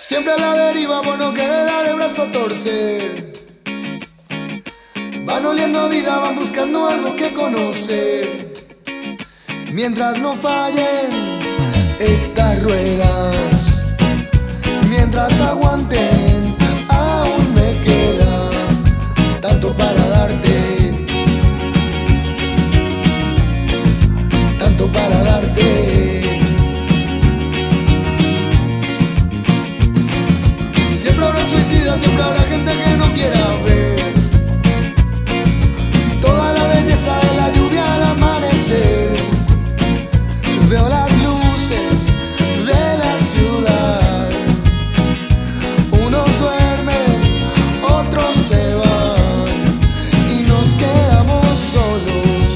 Siempre a la deriva, bueno, que dar el brazo a torcer. Van oliendo a vida, van buscando algo que conocer. Mientras no fallen estas ruedas, mientras aguanten, aún me queda tanto para darte, tanto para darte. Siempre habrá suicidas, siempre habrá gente que no quiera ver toda la belleza de la lluvia al amanecer. Veo las luces de la ciudad, unos duermen, otros se van y nos quedamos solos,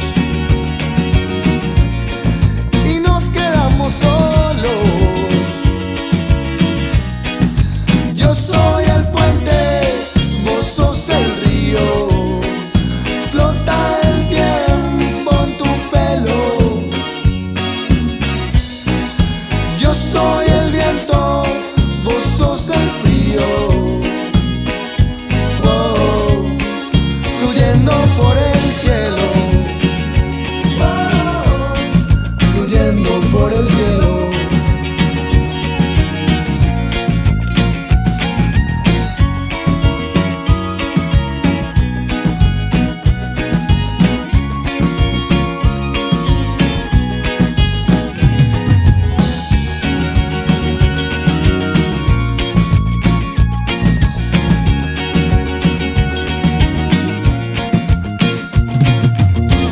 y nos quedamos solos. Yo soy el puente, vos sos el río, flota el tiempo en tu pelo. Yo soy el viento, vos sos el frío, oh, fluyendo por el cielo, oh, fluyendo por el cielo.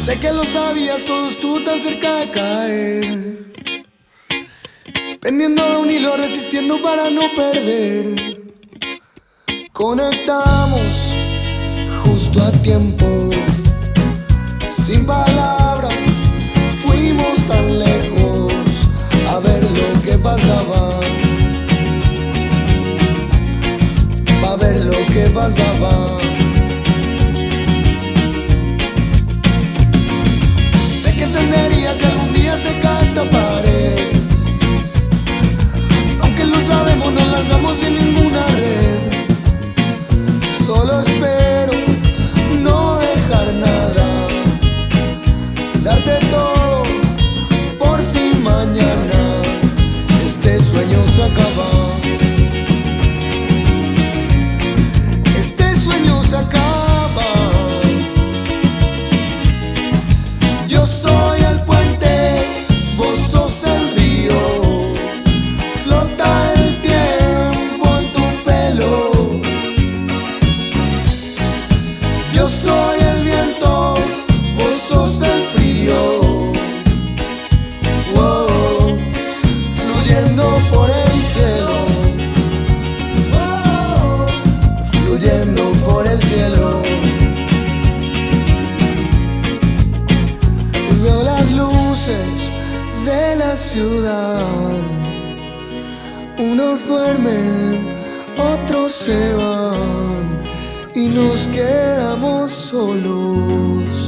Sé que lo sabías, todo estuvo tan cerca de caer, pendiendo de un hilo, resistiendo para no perder. Conectamos justo a tiempo, sin palabras, fuimos tan lejos a ver lo que pasaba, a ver lo que pasaba. ¿Qué entenderías si algún día se cae esta pared? Aunque lo sabemos, nos lanzamos sin ninguna red. Solo espero no dejar nada, darte todo por si mañana este sueño se acaba. Este sueño se acaba. Yo soy el puente, vos sos el río, flota el tiempo en tu pelo. Yo soy el viento, vos sos el frío, oh, fluyendo por el cielo, oh, fluyendo por el cielo. Veo las luces de la ciudad, unos duermen, otros se van y nos quedamos solos.